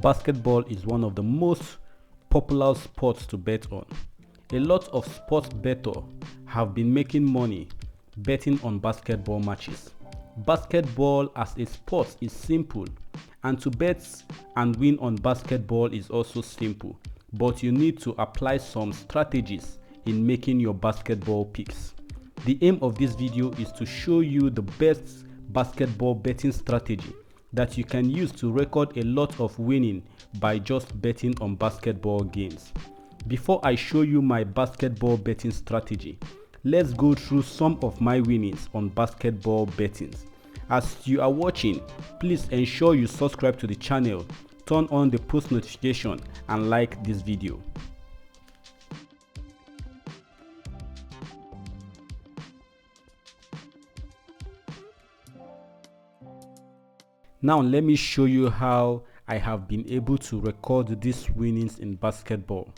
basketball is one of the most popular sports to bet on. A lot of sports bettors have been making money betting on basketball matches. Basketball as a sport is simple, and to bet and win on basketball is also simple, but you need to apply some strategies in making your basketball picks. The aim of this video is to show you the best basketball betting strategy that you can use to record a lot of winning by just betting on basketball games. Before I show you my basketball betting strategy, let's go through some of my winnings on basketball betting. As you are watching, please ensure you subscribe to the channel, turn on the post notification and like this video. Now let me show you how I have been able to record these winnings in basketball.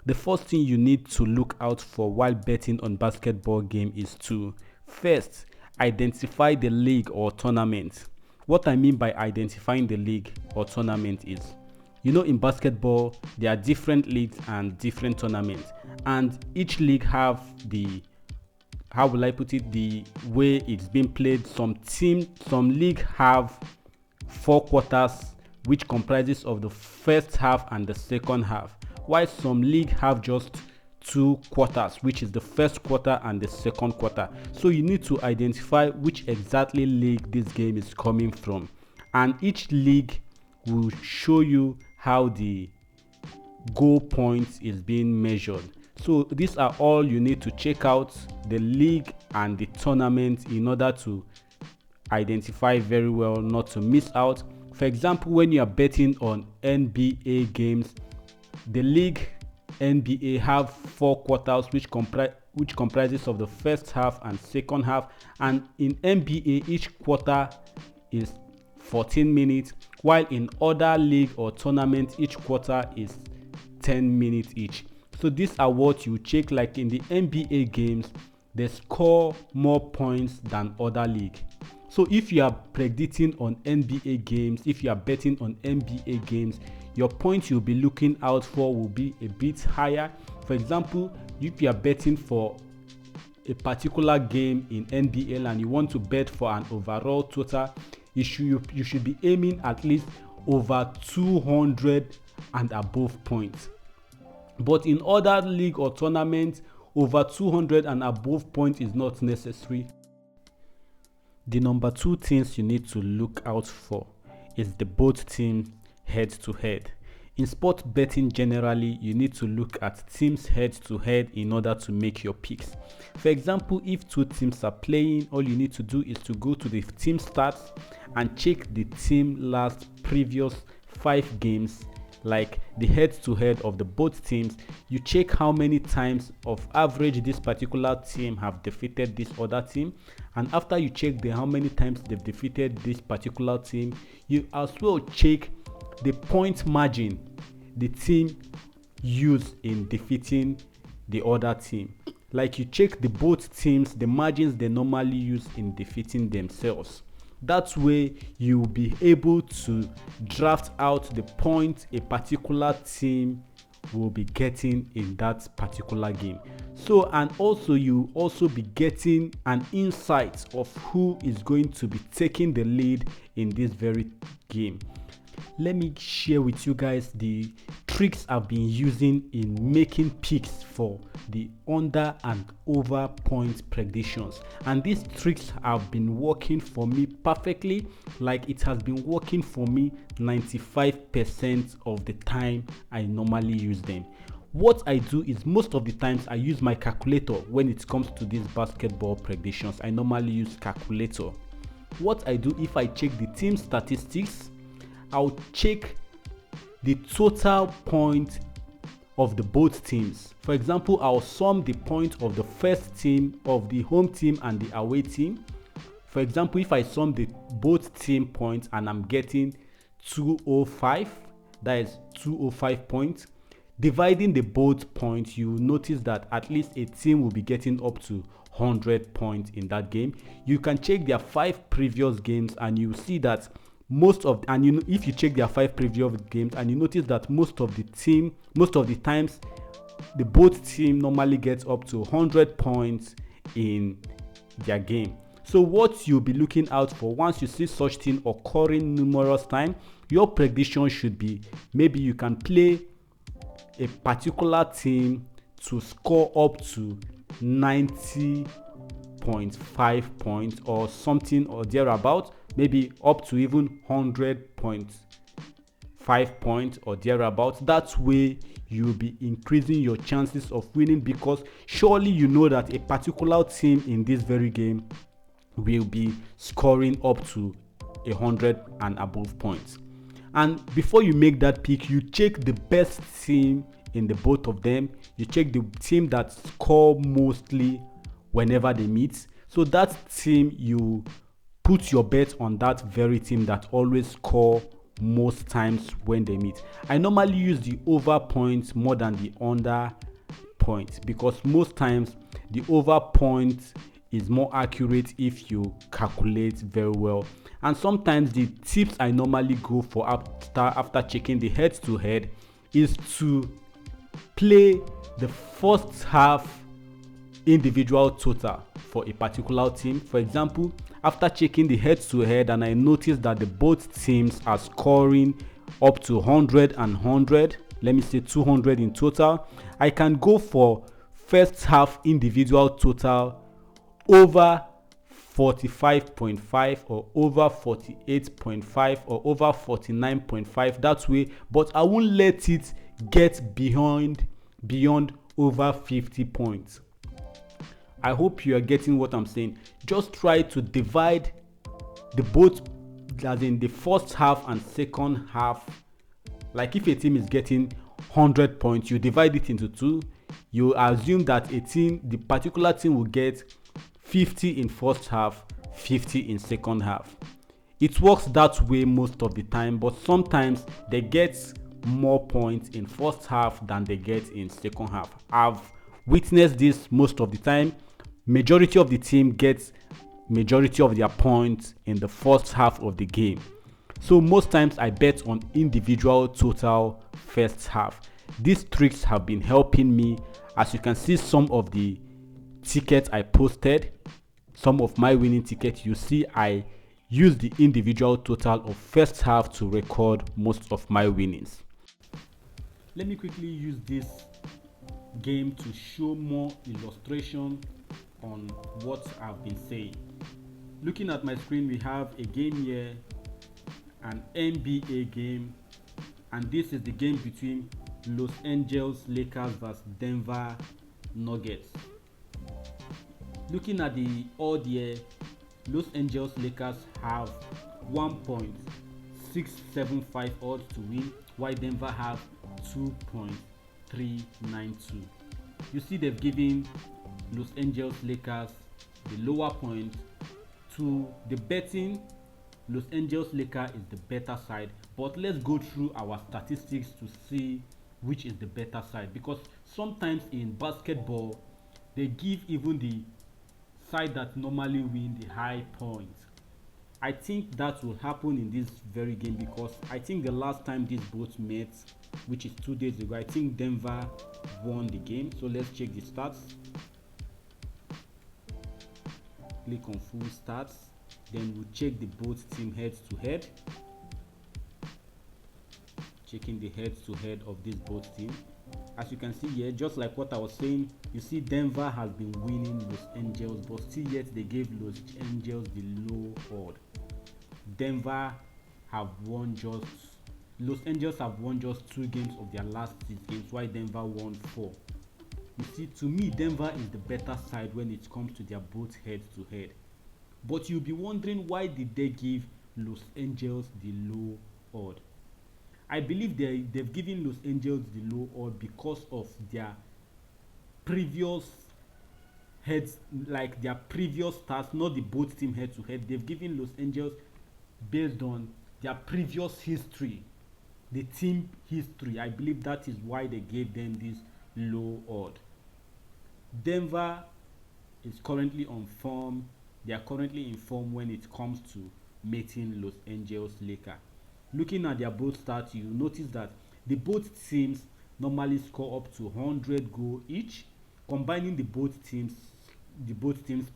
The first thing you need to look out for while betting on basketball game is to first identify the league or tournament. What I mean by identifying the league or tournament is, in basketball there are different leagues and different tournaments, and each league have the way it's being played. Some league have 4 quarters, which comprises of the first half and the second half, while some league have just 2 quarters, which is the first quarter and the second quarter. So you need to identify which exactly league this game is coming from, and each league will show you how the goal points is being measured. So these are all you need to check out, the league and the tournament, in order to identify very well, not to miss out. For example, when you are betting on NBA games, the league NBA have 4 quarters, which comprises of the first half and second half, and in NBA each quarter is 14 minutes, while in other league or tournament each quarter is 10 minutes each. So these are what you check. Like in the NBA games, they score more points than other league. So if you are predicting on NBA games, if you are betting on NBA games, your points you'll be looking out for will be a bit higher. For example, if you are betting for a particular game in NBL and you want to bet for an overall total, you should be aiming at least over 200 and above points. But in other league or tournament, over 200 and above points is not necessary. The number 2 things you need to look out for is the both teams head to head. In sport betting generally, you need to look at teams head to head in order to make your picks. For example, if 2 teams are playing, all you need to do is to go to the team stats and check the team last previous 5 games, like the head to head of the both teams. You check how many times of average this particular team have defeated this other team, and after you check how many times they've defeated this particular team, you as well check the point margin the team used in defeating the other team. Like you check the both teams, the margins they normally use in defeating themselves. That way you will be able to draft out the points a particular team will be getting in that particular game. So, and also you also be getting an insight of who is going to be taking the lead in this very game. Let me share with you guys the tricks I've been using in making picks for the under and over point predictions, and these tricks have been working for me perfectly. Like it has been working for me 95% of the time I normally use them. What I do is, most of the times I use my calculator when it comes to these basketball predictions. I normally use calculator. What I do, if I check the team statistics, I'll check the total point of the both teams. For example, I'll sum the point of the first team, of the home team and the away team. For example, if I sum the both team points and I'm getting 205, that is 205 points, dividing the both points, you will notice that at least a team will be getting up to 100 points in that game. You can check their 5 previous games and you see that and you know, if you check their 5 previous games and you notice that most of the times the both team normally gets up to 100 points in their game. So what you'll be looking out for once you see such thing occurring numerous times, your prediction should be maybe you can play a particular team to score up to 90.5 points or something or thereabout, maybe up to even 100.5 points or thereabout. That way you'll be increasing your chances of winning, because surely you know that a particular team in this very game will be scoring up to 100 and above points. And before you make that pick, you check the best team in the both of them. You check the team that score mostly whenever they meet. So that team, you put your bet on that very team that always score most times when they meet. I normally use the over points more than the under points, because most times the over point is more accurate if you calculate very well. And sometimes the tips I normally go for after checking the head to head is to play the first half individual total for a particular team. For example, after checking the head to head and I noticed that the both teams are scoring up to 100 and 100, let me say 200 in total, I can go for first half individual total over 45.5 or over 48.5 or over 49.5, that way, but I won't let it get beyond over 50 points. I hope you are getting what I'm saying. Just try to divide the both, as in the first half and second half. Like if a team is getting 100 points, you divide it into two. You assume that the particular team will get 50 in first half, 50 in second half. It works that way most of the time, but sometimes they get more points in first half than they get in second half. I've witnessed this most of the time. Majority of the team gets majority of their points in the first half of the game. So most times I bet on individual total first half. These tricks have been helping me. As you can see, some of the tickets I posted, some of my winning tickets, you see I use the individual total of first half to record most of my winnings. Let me quickly use this game to show more illustration on what I've been saying. Looking at my screen, we have a game here, an NBA game, and this is the game between Los Angeles Lakers versus Denver Nuggets. Looking at the odd here, Los Angeles Lakers have 1.675 odds to win, while Denver have 2.392. You see they've given Los Angeles Lakers the lower point. To the betting, Los Angeles Lakers is the better side, but let's go through our statistics to see which is the better side, because sometimes in basketball they give even the side that normally win the high points. I think that will happen in this very game, because I think the last time these both met, which is 2 days ago, I think Denver won the game. So let's check the stats. Click on full stats, then we'll check the both team head to head. Checking the head to head of this both team. As you can see here, just like what I was saying, you see Denver has been winning Los Angeles, but still yet they gave Los Angeles the low odd. Los Angeles have won just 2 games of their last 6 games, while Denver won 4. You see, to me, Denver is the better side when it comes to their both head to head. But you'll be wondering, why did they give Los Angeles the low odd? I believe they've given Los Angeles the low odd because of their previous heads, like their previous stats, not the both team head to head. They've given Los Angeles based on their previous history, the team history. I believe that is why they gave them this low odd. Denver is currently on form. They are currently in form when it comes to meeting Los Angeles Lakers. Looking at their both stats, you notice that the both teams normally score up to 100 goals each. Combining the both teams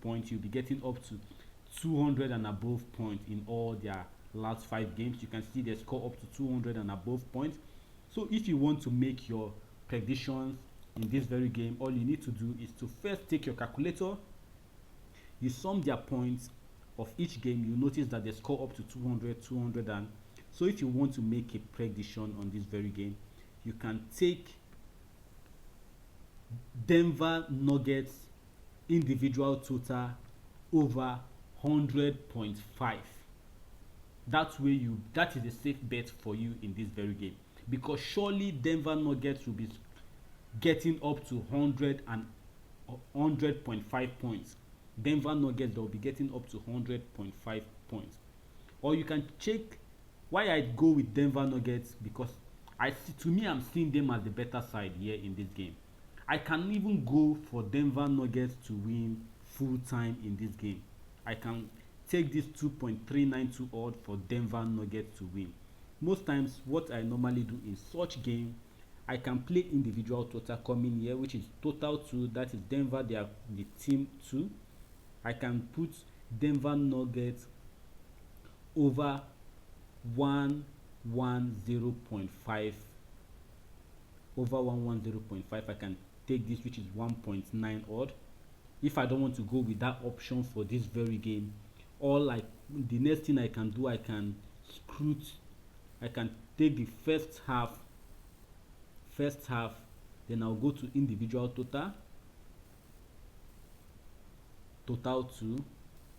points, you'll be getting up to 200 and above points in all their last 5 games. You can see they score up to 200 and above points. So if you want to make your predictions in this very game, all you need to do is to first take your calculator, you sum their points of each game. You notice that they score up to 200 and so if you want to make a prediction on this very game, you can take Denver Nuggets individual total over 100.5. That is a safe bet for you in this very game, because surely Denver Nuggets will be getting up to 100.5 points. Denver Nuggets, they'll be getting up to 100.5 points. Or you can check why I go with Denver Nuggets, because I'm seeing them as the better side here in this game. I can even go for Denver Nuggets to win full time in this game. I can take this 2.392 odd for Denver Nuggets to win. Most times what I normally do in such game, I can play individual total coming here, which is total 2. That is Denver, they are the team 2. I can put Denver Nuggets over 110.5. Over 110.5. I can take this, which is 1.9 odd. If I don't want to go with that option for this very game, the next thing I can do, I can take the first half, then I'll go to individual total 2,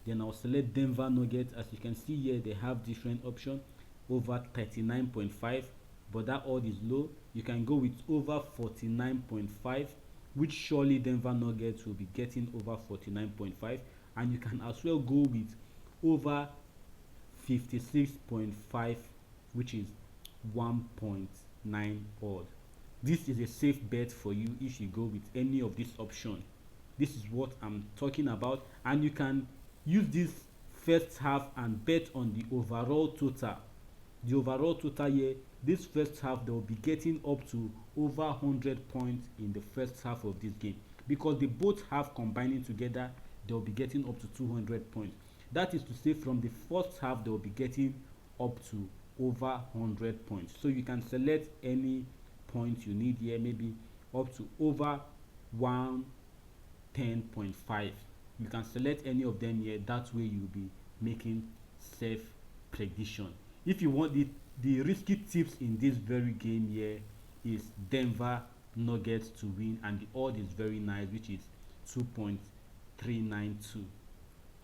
then I'll select Denver Nuggets. As you can see here, they have different options over 39.5, but that odd is low. You can go with over 49.5, which surely Denver Nuggets will be getting over 49.5, and you can as well go with over 56.5, which is 1.9 odd. This is a safe bet for you if you go with any of these options. This is what I'm talking about, and you can use this first half and bet on the overall total. The overall total here, this first half, they will be getting up to over 100 points in the first half of this game, because they both have combining together, they will be getting up to 200 points. That is to say, from the first half, they will be getting up to over 100 points. So you can select any point you need here, maybe up to over 110.5. You can select any of them here. That way you'll be making safe prediction. If you want the risky tips in this very game here is Denver Nuggets to win, and the odd is very nice, which is 2.392.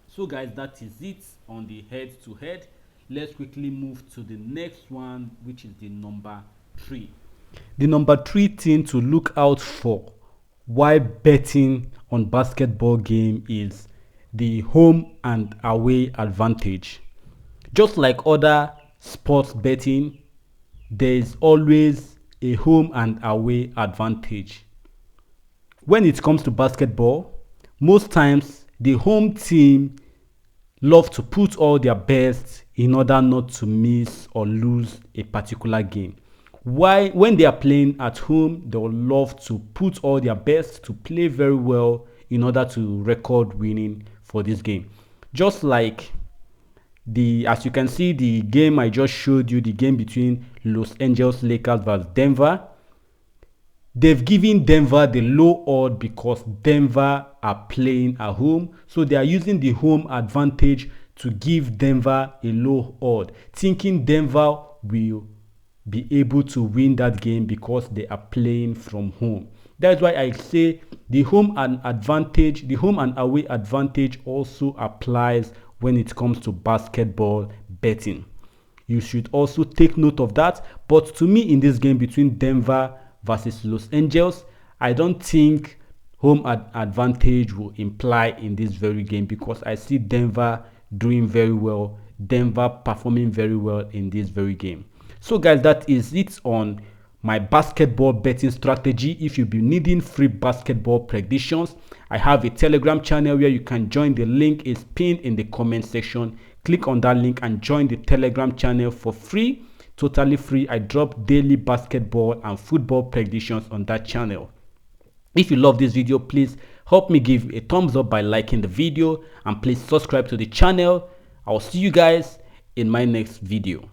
So guys, that is it on the head to head. Let's quickly move to the next one, which is the number 3. The number 3 thing to look out for while betting on basketball game is the home and away advantage. Just like other sports betting, there is always a home and away advantage. When it comes to basketball, most times the home team love to put all their best in order not to miss or lose a particular game. Why, when they are playing at home, they'll love to put all their best to play very well in order to record winning for this game. Just like as you can see, the game I just showed you, the game between Los Angeles Lakers versus Denver, they've given Denver the low odd because Denver are playing at home. So they are using the home advantage to give Denver a low odd, thinking Denver will be able to win that game because they are playing from home. That's why I say the home and away advantage also applies when it comes to basketball betting. You should also take note of that. But to me, in this game between Denver versus Los Angeles, I don't think home advantage will imply in this very game, because I see Denver doing very well, Denver performing very well in this very game. So guys, that is it on my basketball betting strategy. If you've been needing free basketball predictions, I have a Telegram channel where you can join. The link is pinned in the comment section. click on that link and join the Telegram channel for free, totally free. I drop daily basketball and football predictions on that channel. If you love this video, please help me give a thumbs up by liking the video, and please subscribe to the channel. I'll see you guys in my next video.